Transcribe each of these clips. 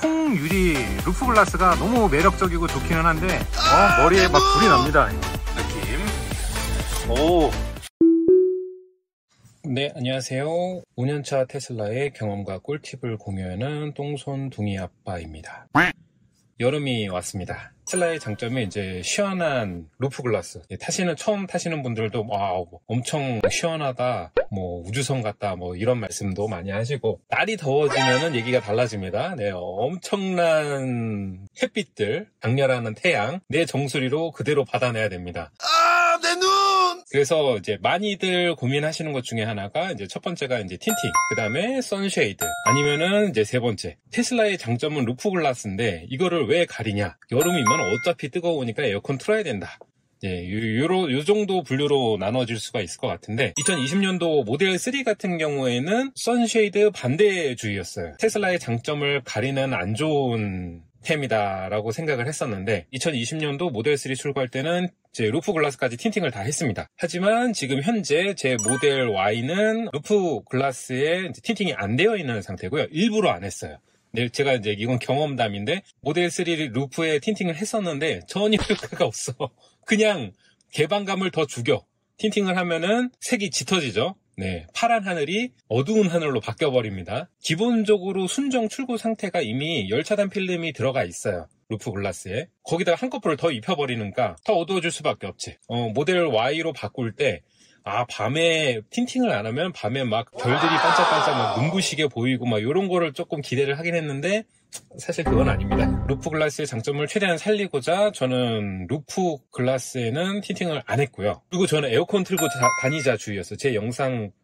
통유리 루프 글라스가 너무 매력적이고 좋기는 한데 머리에 막 불이 납니다. 느낌. 오. 네, 안녕하세요. 5년차 테슬라의 경험과 꿀팁을 공유하는 똥손둥이 아빠입니다. 여름이 왔습니다. 테슬라의 장점이 이제 시원한 루프 글라스. 처음 타시는 분들도 엄청 시원하다, 우주선 같다, 이런 말씀도 많이 하시고, 날이 더워지면은 얘기가 달라집니다. 네, 엄청난 햇빛들, 강렬한 태양, 내 정수리로 그대로 받아내야 됩니다. 내 눈! 그래서 이제 많이들 고민하시는 것 중에 하나가 이제 첫 번째가 이제 틴팅, 그 다음에 선쉐이드, 아니면은 이제 세 번째, 테슬라의 장점은 루프 글라스인데 이거를 왜 가리냐? 여름이면 어차피 뜨거우니까 에어컨 틀어야 된다. 요 정도 분류로 나눠질 수가 있을 것 같은데, 2020년도 모델 3 같은 경우에는 선쉐이드 반대주의였어요. 테슬라의 장점을 가리는 안 좋은 템이다라고 생각을 했었는데, 2020년도 모델 3 출고할 때는 제 루프 글라스까지 틴팅을 다 했습니다. 하지만 지금 현재 제 모델 Y는 루프 글라스에 틴팅이 안 되어 있는 상태고요. 일부러 안 했어요. 네, 제가 이제 이건 경험담인데, 모델 3 루프에 틴팅을 했었는데 전혀 효과가 없어. 그냥 개방감을 더 죽여. 틴팅을 하면은 색이 짙어지죠. 네, 파란 하늘이 어두운 하늘로 바뀌어버립니다. 기본적으로 순정 출고 상태가 이미 열차단 필름이 들어가 있어요. 루프 글라스에. 거기다가 한꺼풀을 더 입혀버리니까 더 어두워질 수밖에 없지. 모델 Y로 바꿀 때 밤에 틴팅을 안 하면 밤에 막 별들이 반짝반짝 눈부시게 보이고 이런 거를 조금 기대를 하긴 했는데, 사실 그건 아닙니다. 루프 글라스의 장점을 최대한 살리고자 저는 루프 글라스에는 틴팅을 안 했고요. 그리고 저는 에어컨 틀고 다니자 주의였어요. 제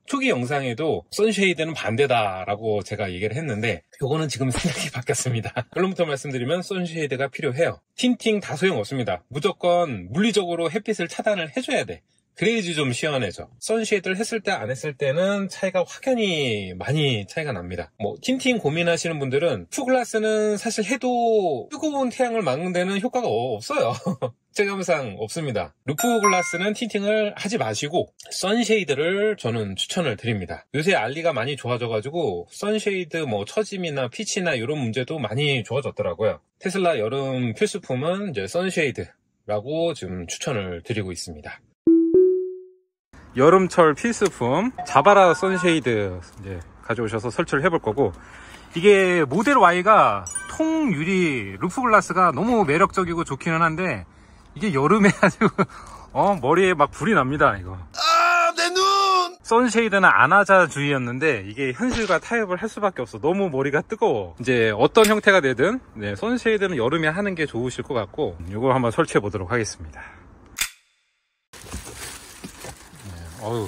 초기 영상에도 선쉐이드는 반대다라고 제가 얘기를 했는데, 요거는 지금 생각이 바뀌었습니다. 결론부터 말씀드리면 선쉐이드가 필요해요. 틴팅 다 소용없습니다. 무조건 물리적으로 햇빛을 차단을 해줘야 돼. 그래야지 좀 시원해져. 선쉐이드를 했을 때 안 했을 때는 차이가 확연히 많이 차이가 납니다. 틴팅 고민하시는 분들은 푸글라스는 사실 해도 뜨거운 태양을 막는 데는 효과가 없어요. 체감상 없습니다. 루프 글라스는 틴팅을 하지 마시고 선쉐이드를 저는 추천을 드립니다. 요새 알리가 많이 좋아져가지고 선쉐이드 처짐이나 피치나 이런 문제도 많이 좋아졌더라고요. 테슬라 여름 필수품은 이제 선쉐이드라고 지금 추천을 드리고 있습니다. 여름철 필수품 자바라 선쉐이드 이제 가져오셔서 설치를 해볼 거고, 이게 모델 Y가 통유리 루프 글라스가 너무 매력적이고 좋기는 한데, 이게 여름에 아주 머리에 막 불이 납니다. 이거 내 눈! 선쉐이드는 안 하자 주의였는데 이게 현실과 타협을 할 수밖에 없어. 너무 머리가 뜨거워. 이제 어떤 형태가 되든 선쉐이드는 여름에 하는 게 좋으실 것 같고, 이거 한번 설치해 보도록 하겠습니다.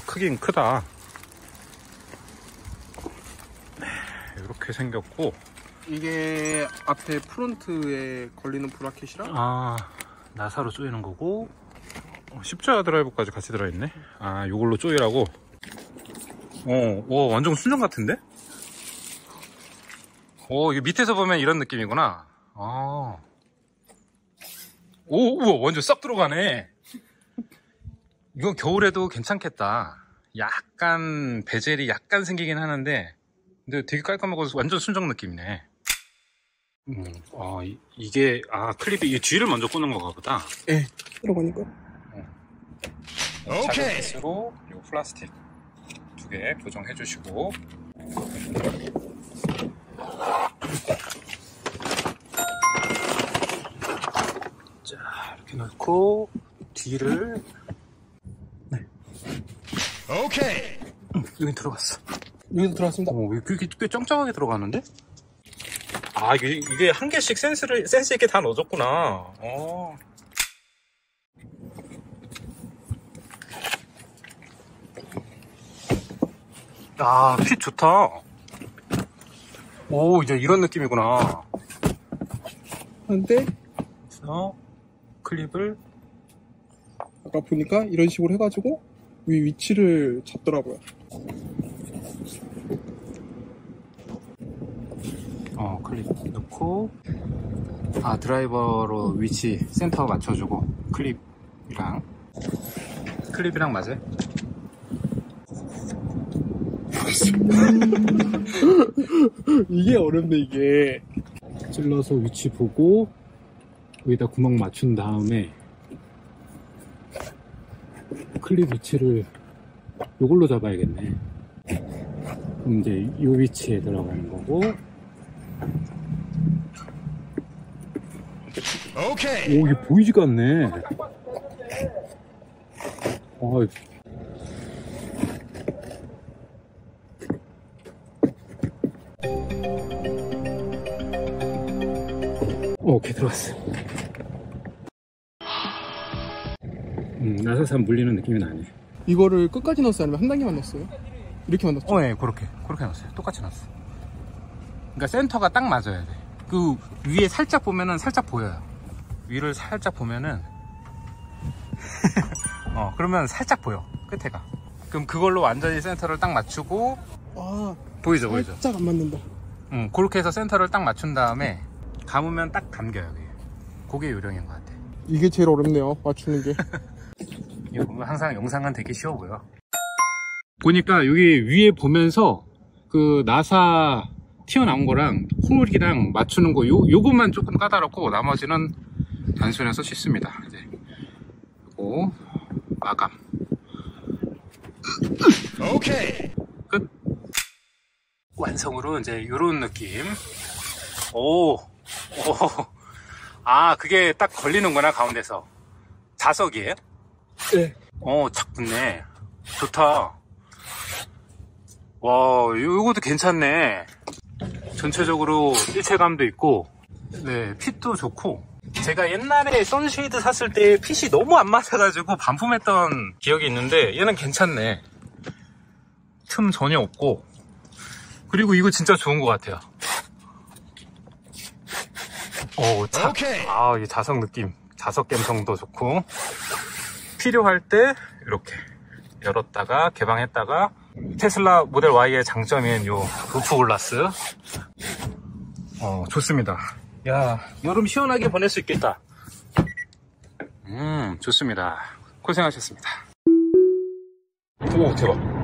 크긴 크다. 이렇게 생겼고, 이게 앞에 프론트에 걸리는 브라켓이랑 나사로 조이는 거고, 십자가 드라이버까지 같이 들어있네. 요걸로 조이라고. 완전 순정 같은데? 이게 밑에서 보면 이런 느낌이구나. 우와, 완전 싹 들어가네. 이건 겨울에도 괜찮겠다. 약간 베젤이 약간 생기긴 하는데, 근데 되게 깔끔하고 완전 순정 느낌이네. 이게 클립이 이 뒤를 먼저 꽂는 건가 보다. 네, 들어가니까. 작은 피스로 그리고 플라스틱 2개 교정해 주시고, 자, 이렇게 넣고 뒤를 오케이. 여기 들어갔어. 여기도 들어갔습니다. 꽤 짱짱하게 들어가는데? 이게 한 개씩 센스 있게 다 넣어줬구나. 핏 좋다. 이제 이런 느낌이구나. 근데 그래서 클립을 아까 보니까 이런 식으로 해가지고 위치를 잡더라고요. 클립 넣고, 드라이버로 위치 센터 맞춰주고, 클립이랑 맞아요? 이게 어렵네, 이게. 찔러서 위치 보고 여기다 구멍 맞춘 다음에 클립 위치를 이걸로 잡아야겠네. 그럼 이제 이 위치에 들어가는 거고. 오케이. 오, 이게 보이지가 않네. 오케이, 들어갔어. 나사산 물리는 느낌이 나네. 이거를 끝까지 넣었어요? 아니면 한 단계만 넣었어요? 이렇게만 넣었죠? 네, 그렇게 넣었어요. 똑같이 넣었어요. 그러니까 센터가 딱 맞아야 돼. 그 위에 살짝 보면은 살짝 보여요. 위를 살짝 보면은 그러면 살짝 보여, 끝에가. 그럼 그걸로 완전히 센터를 딱 맞추고. 보이죠? 살짝 안 맞는다. 그렇게 해서 센터를 딱 맞춘 다음에 감으면 딱 감겨요. 그게 요령인 것 같아. 이게 제일 어렵네요, 맞추는 게. 이거 보면 항상 영상은 되게 쉬워 보여. 보니까 여기 위에 보면서 그 나사 튀어나온 거랑 홀이랑 맞추는 거 요것만 조금 까다롭고 나머지는 단순해서 쉽습니다. 이제 그리고 마감. 오케이. 끝. 완성으로 이제 이런 느낌. 그게 딱 걸리는구나, 가운데서. 자석이에요? 네. 착 붙네. 좋다. 와, 요것도 괜찮네. 전체적으로 일체감도 있고, 네, 핏도 좋고. 제가 옛날에 선쉐이드 샀을 때 핏이 너무 안 맞아가지고 반품했던 기억이 있는데, 얘는 괜찮네. 틈 전혀 없고. 그리고 이거 진짜 좋은 것 같아요. 이 자석 느낌, 자석 감성도 좋고. 필요할 때 이렇게 열었다가 개방했다가. 테슬라 모델 Y의 장점인 요 루프 글라스. 좋습니다. 야, 여름 시원하게 보낼 수 있겠다. 좋습니다. 고생하셨습니다. 오, 대박.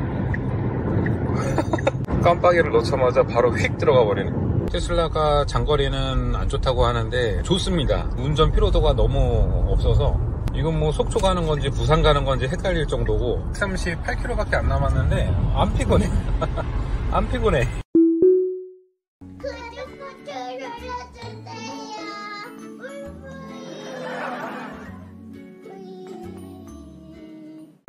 깜빡이를 넣자마자 바로 휙 들어가 버리네. 테슬라가 장거리는 안 좋다고 하는데 좋습니다. 운전 피로도가 너무 없어서. 이건 뭐 속초 가는 건지 부산 가는 건지 헷갈릴 정도고. 38km 밖에 안 남았는데 안 피곤해. 안 피곤해.